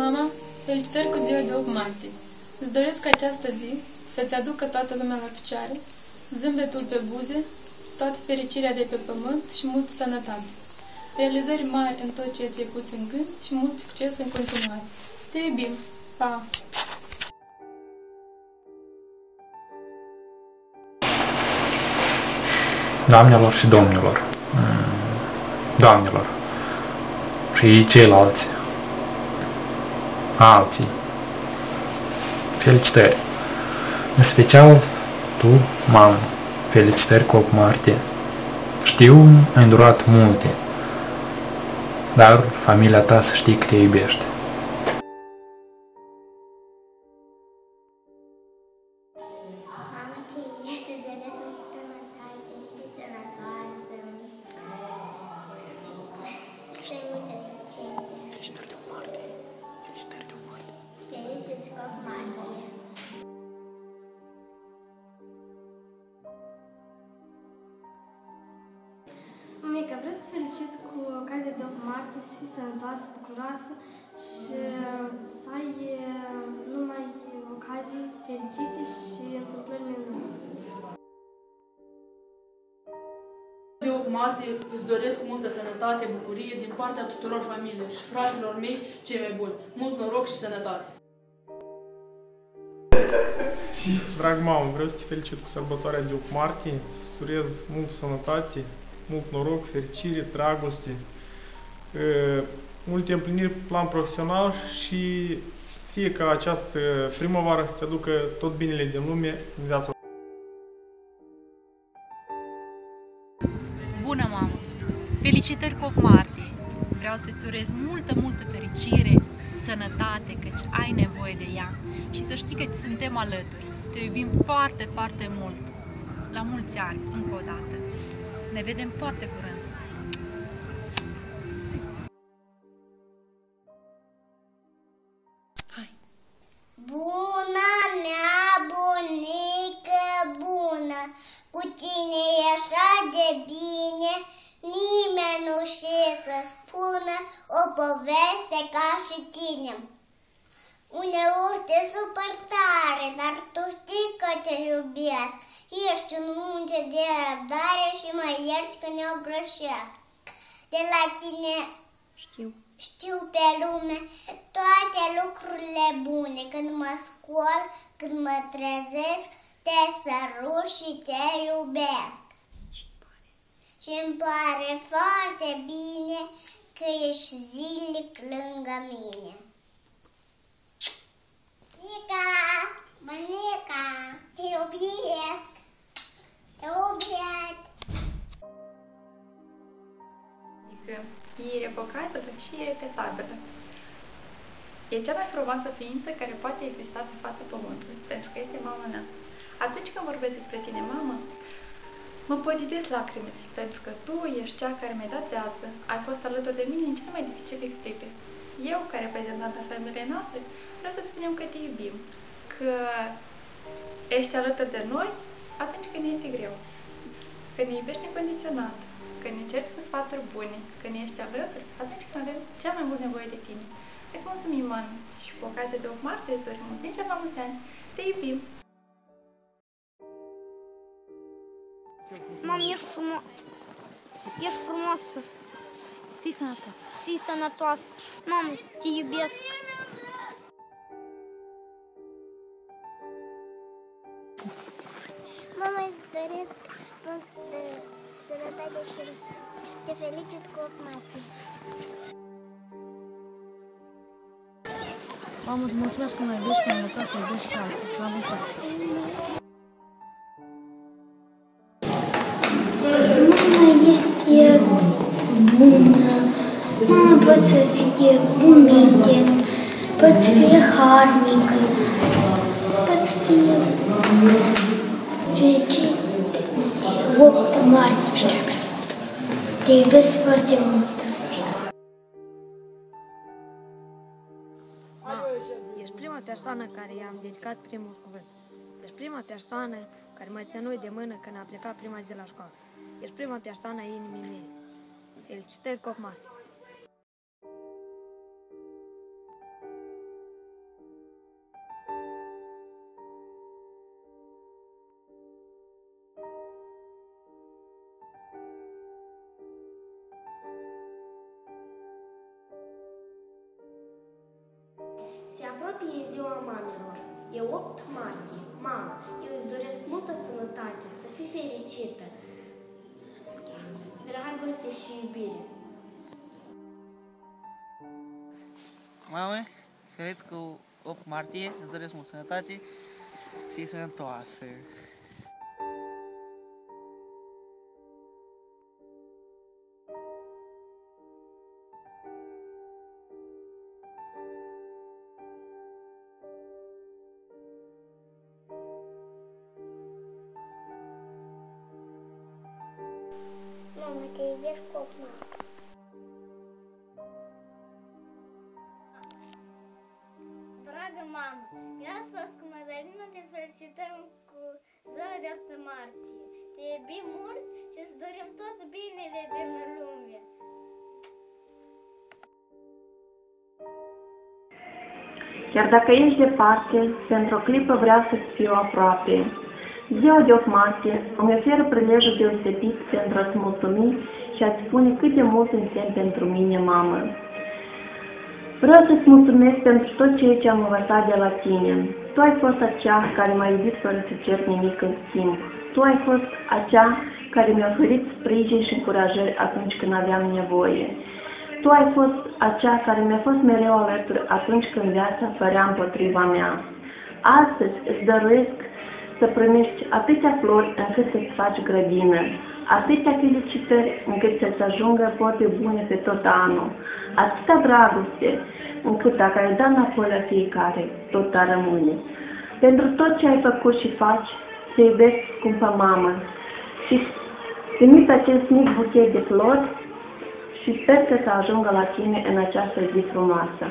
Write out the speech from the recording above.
Mama, felicitări cu ziua de 8 martie. Îți doresc ca această zi să-ți aducă toată lumea la picioare, zâmbetul pe buze, toată fericirea de pe pământ și multă sănătate. Realizări mari în tot ce ți-ai pus în gând și mult succes în continuare. Te iubim! Pa! Doamnelor și domnilor, doamnelor și ceilalți, alții, felicitări! În special tu, mamă, felicitări cu 8 martie. Știu, ai îndurat multe, dar familia ta să știi că te iubește. Mama, te iubesc, îți doresc mult sănătate și sănătoasă. Și multe succese. Felicitări de 8 martie. Felicitări de 8 martie. Fericiți cu 8 martie. Mamica, vreau să felicit cu ocazia de 8 martie, să fii sănătoasă, bucuroasă și să ai numai ocazii fericite și întâmplări minunate. De 8 martie îți doresc cu multă sănătate, bucurie din partea tuturor familiilor și fraților mei cei mai buni. Mult noroc și sănătate! Drag mamă, vreau să te felicit cu sărbătoarea de 8 martie, să urez multă sănătate, mult noroc, fericire, dragoste, multe împliniri pe plan profesional și fie ca această primăvară să-ți aducă tot binele din lume în viața. Bună, mamă! Felicitări cu 8 martie! Vreau să-ți urez multă fericire, sănătate, căci ai nevoie de ea și să știi că ți suntem alături. Te iubim foarte mult! La mulți ani, încă o dată! Ne vedem foarte curând! Bună mea bunică bună, cu tine e așa de bine, nimeni nu știe să spună o poveste ca și tine. Uneori te supăr tare, dar tu știi că te iubesc. Ești un munte de răbdare și mă ierți când eu greșesc. De la tine știu pe lume toate lucrurile bune. Când mă scol, când mă trezesc, te sărut și te iubesc. Și-mi pare foarte bine că ești zilnic lângă mine. Nica, Mănica, te iubesc, te iubesc. Adică e irrevocabilă și irepetabilă. E cea mai frumoasă ființă care poate exista pe fața pământului, pentru că este mama mea. Atunci când vorbesc despre tine, mamă, mă podidesc lacrimile, pentru că tu ești cea care mi-ai dat viață, ai fost alături de mine în cele mai dificile clipe. Eu, ca reprezentant al familiei noastre, vreau să spunem că te iubim, că ești alături de noi atunci când este greu, că ne iubești necondiționat, că ne ceri cu sfaturi bune, că ne ești alături atunci când avem cea mai mult nevoie de tine. Îți mulțumim, mami, și cu ocazia de 8 martie îți dorim sincer la mulți ani. Te iubim! Mami, ești frumoasă. Să fii sănătoasă! Să fii sănătoasă. Mami, te iubesc. Mama, îți doresc multă sănătate și te felicit cu 8 martie. Mamă, îți mulțumesc că mă iubești și m-ai lăsat să iubesc și pe alții. La mulți ani! Mama este bună, mama poate să fie umilă, poate să fie harnică, poate să fie fericit de 8 martie. Te iubesc foarte mult. Ești prima persoană care i-am dedicat primul cuvânt. Ești prima persoană care m-a ținut de mână când a plecat prima zi la școală. Ești prima persoană a inimii mele. Felicitări cu 8 martie! e ziua mamelor. E 8 martie. Mama, eu îți doresc multă sănătate, să fii fericită, dragoste și iubire. Mamă, îți ferit cu 8 martie, îți doresc multă sănătate și sănătoasă. Mama, te iubesc cu 8 martie. Dragă mamă, eu astăzi cu Mădălina te felicităm cu ziua de 8 martie. Te iubim mult și îți dorim tot binele din lume. Chiar dacă ești departe, pentru o clipă vreau să-ți fiu aproape. Ziua de 8 martie îmi oferă prilejul deosebit pentru a-ți mulțumi și a-ți spune cât de mult însemn pentru mine, mamă. Vreau să-ți mulțumesc pentru tot ceea ce am învățat de la tine. Tu ai fost acea care m-a iubit fără să cer nimic în schimb. Tu ai fost acea care mi-a oferit sprijin și încurajări atunci când aveam nevoie. Tu ai fost acea care mi-a fost mereu alături atunci când viața părea împotriva mea. Astăzi îți dăruiesc să primești atâtea flori încât să-ți faci grădină, atâtea felicitări încât să-ți ajungă poate bune pe tot anul, atâta dragoste încât dacă ai da înapoi la fiecare, tot ar rămâne. Pentru tot ce ai făcut și faci, te iubesc, scumpă mamă, și trimit acest mic buchet de flori și sper că să ajungă la tine în această zi frumoasă.